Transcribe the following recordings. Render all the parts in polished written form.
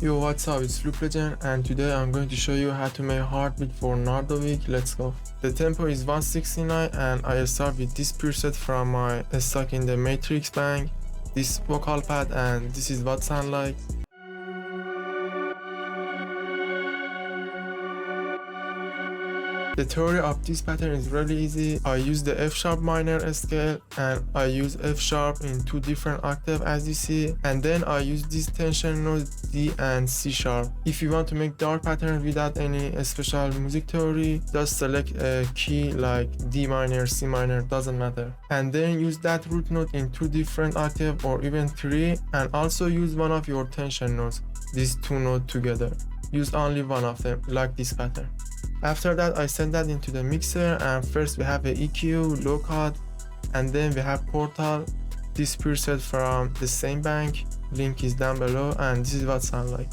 Yo, what's up, it's Loop Legend, and today I'm going to show you how to make heartbeat for Nardo Wick. Let's go. The tempo is 169 and I start with this preset from my stock in the Matrix bank, this vocal pad, and this is what sound like. The theory of this pattern is really easy. I use the F sharp minor scale and I use F sharp in two different octaves as you see, and then I use this tension notes D and C sharp. If you want to make dark pattern without any special music theory, just select a key like D minor, C minor, doesn't matter, and then use that root note in two different octaves or even three, and also use one of your tension notes, these two notes together. Use only one of them, like this pattern. After that, I send that into the mixer, and first we have a EQ, low cut, and then we have Portal, this preset from the same bank, link is down below, and this is what sound like.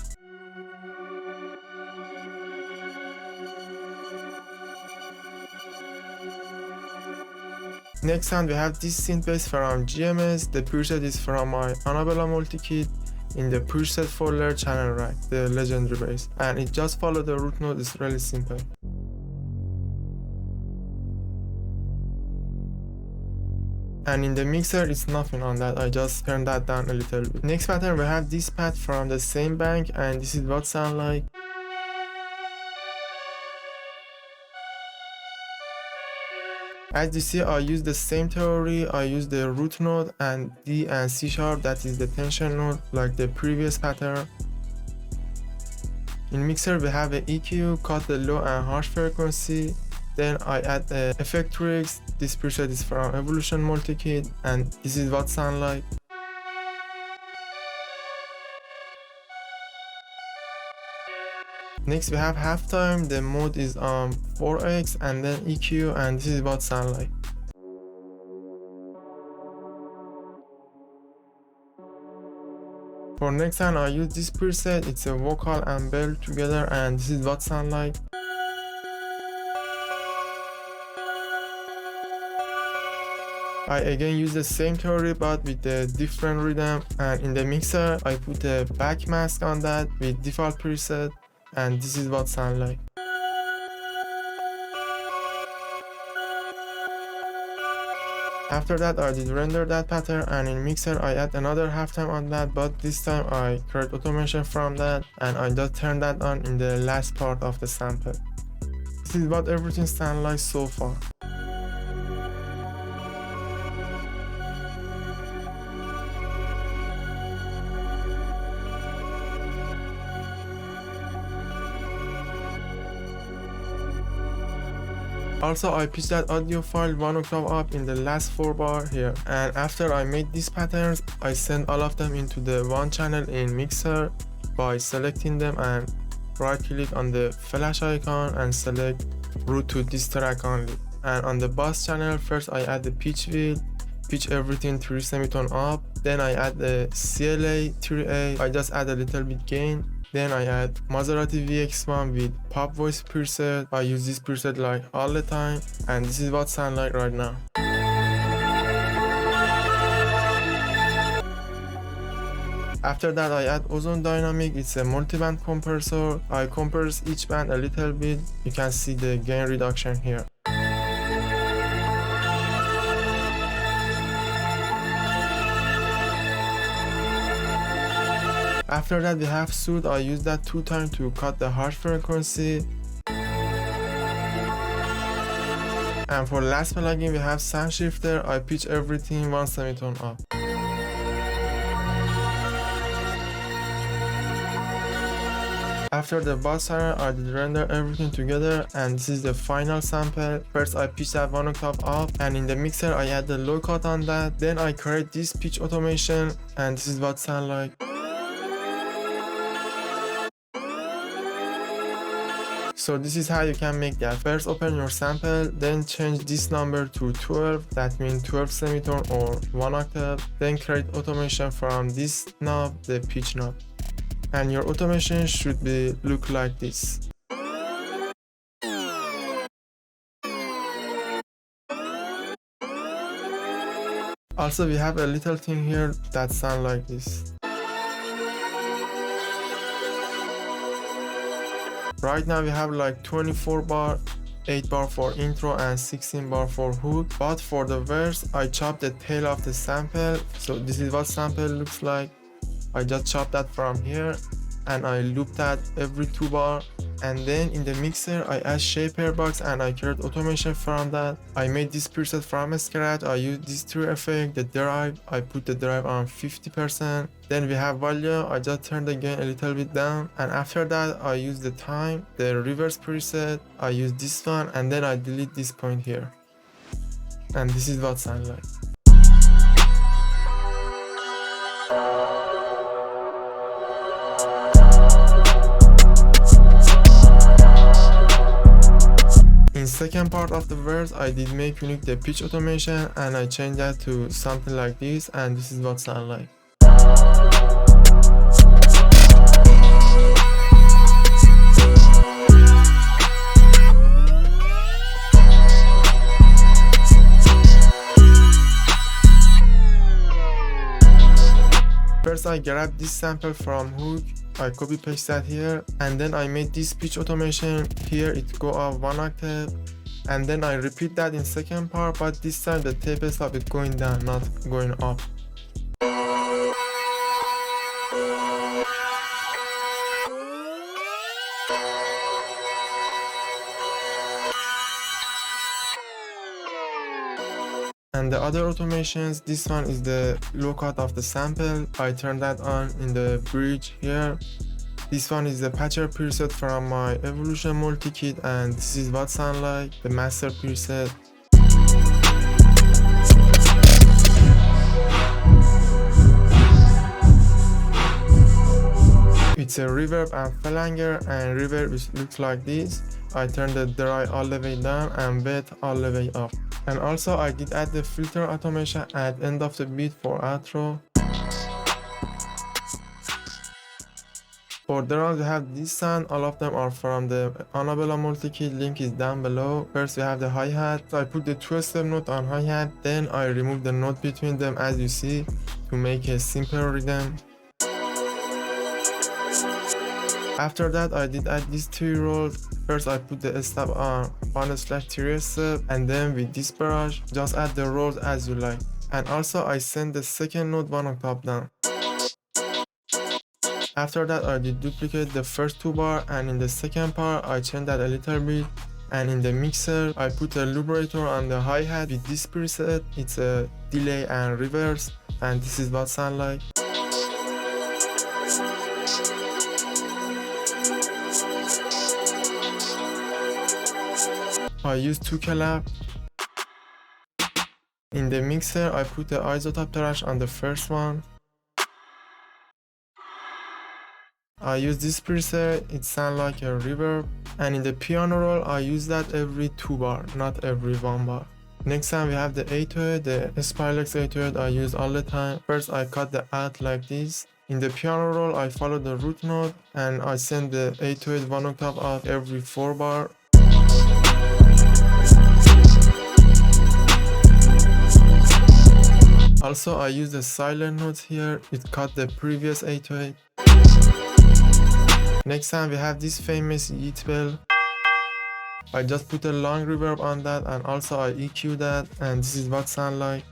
Next sound we have this synth bass from GMS, the preset is from my Annabella multi-kit in the preset folder channel rack, the legendary bass, and it just follow the root note, it's really simple. And in the mixer it's nothing on that, I just turn that down a little bit. Next pattern we have this pad from the same bank, and this is what sound like. As you see, I use the same theory. I use the root note and D and C sharp, that is the tension note, like the previous pattern. In mixer we have an EQ, cut the low and harsh frequency. Then I add the effect tricks. This preset is from Evolution multi-kit, and this is what sound like. Next we have halftime, the mode is on 4x, and then EQ, and this is what sound like. For next time I use this preset, it's a vocal and bell together, and this is what sound like. I again use the same theory but with a different rhythm, and in the mixer I put a back mask on that with default preset, and this is what sound like. After that I did render that pattern, and in mixer I add another halftime on that, but this time I create automation from that and I just turn that on in the last part of the sample. This is what everything sound like so far. Also, I pitched that audio file 1 octave up in the last 4 bar here, and after I made these patterns, I send all of them into the one channel in mixer by selecting them and right click on the flash icon and select route to this track only. And on the bass channel, first I add the pitch wheel, pitch everything 3 semitone up, then I add the CLA 3A, I just add a little bit gain. Then I add Maserati VX1 with pop voice preset. I use this preset like all the time, and this is what sound like right now. After that I add ozone dynamic, it's a multi-band compressor. I compress each band a little bit, you can see the gain reduction here. After that we have soothe, I use that 2 times to cut the harsh frequency. And for last plugin we have sound shifter, I pitch everything 1 semitone up. After the bass channel I did render everything together, and this is the final sample. First I pitch that 1 octave up, and in the mixer I add the low cut on that. Then I create this pitch automation, and this is what sound like. So this is how you can make that. First open your sample, then change this number to 12, that means 12 semitone or 1 octave, then create automation from this knob, the pitch knob. And your automation should be look like this. Also we have a little thing here that sound like this. Right now we have like 24 bar, 8 bar for intro and 16 bar for hook, but for the verse I chopped the tail of the sample. So this is what sample looks like. I just chopped that from here and I looped that every 2 bar, and then in the mixer I add shaper box and I create automation from that. I made this preset from scratch. I used these 3 effects, the drive, I put the drive on 50%. Then we have volume, I just turned the gain a little bit down, and after that I use the time, the reverse preset, I use this one, and then I delete this point here. And this is what sounds like. In second part of the verse, I did make unique the pitch automation and I changed that to something like this, and this is what sound like. First I grabbed this sample from hook, I copy paste that here, and then I made this pitch automation. Here it go up 1 octave, and then I repeat that in second part, but this time the tape stop is going down, not going up. And the other automations, this one is the low cut of the sample. I turn that on in the bridge here. This one is the patcher preset from my Evolution multi-kit, and this is what sound like, the master preset. It's a reverb and flanger, and reverb looks like this. I turn the dry all the way down and wet all the way up. And also I did add the filter automation at end of the beat for outro. For drums we have this sound, all of them are from the Annabella multi-kit, link is down below. First we have the hi-hat, so I put the 2-step note on hi-hat, then I remove the note between them as you see to make a simple rhythm. After that I did add these 2 rolls. First I put the step on 1/3 step, and then with this brush just add the rolls as you like. And also I send the second note 1 octave down. After that I did duplicate the first 2 bar, and in the second part I changed that a little bit. And in the mixer I put a luberator on the hi-hat with this preset. It's a delay and reverse, and this is what sound like. I use 2 clap. In the mixer I put the isotope trash on the first one. I use this preset, it sounds like a reverb. And in the piano roll I use that every 2 bar, not every 1 bar. Next time we have the 808, the Spilex 808 I use all the time. First I cut the out like this. In the piano roll I follow the root note and I send the 808 1 octave out every 4 bar. Also I use the silent notes here, it cut the previous 808. Next time we have this famous yeat bell. I just put a long reverb on that, and also I EQ that, and this is what sound like.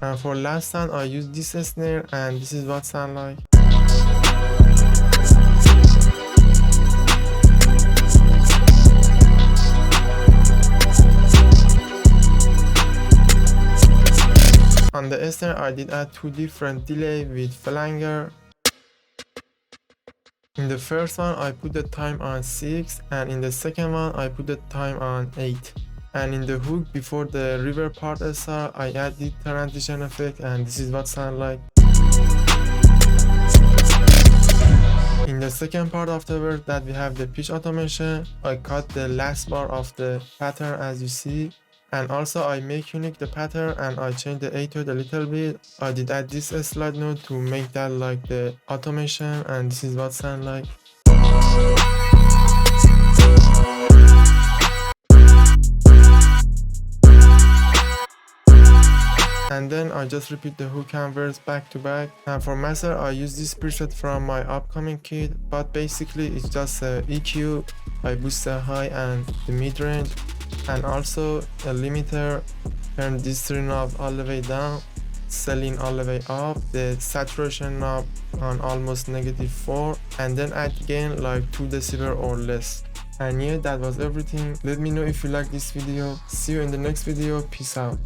And for last sound I use this snare, and this is what sound like. On the snare I did add 2 different delay with flanger. In the first one I put the time on 6, and in the second one I put the time on 8. And in the hook before the reverb part start I add the transition effect, and this is what sound like. In the second part of the verse that we have the pitch automation, I cut the last bar of the pattern as you see. And also I make unique the pattern, and I change the 808 a little bit. I did add this slide note to make that like the automation, and this is what sound like. and then I just repeat the hook and verse back to back. And for master, I use this preset from my upcoming kit, but basically it's just a EQ. I boost the high and the mid range, and also a limiter. Turn these three knobs all the way down, ceiling all the way up, the saturation knob on almost -4, and then add gain like 2 decibel or less. And yeah, that was everything. Let me know if you like this video. See you in the next video. Peace out.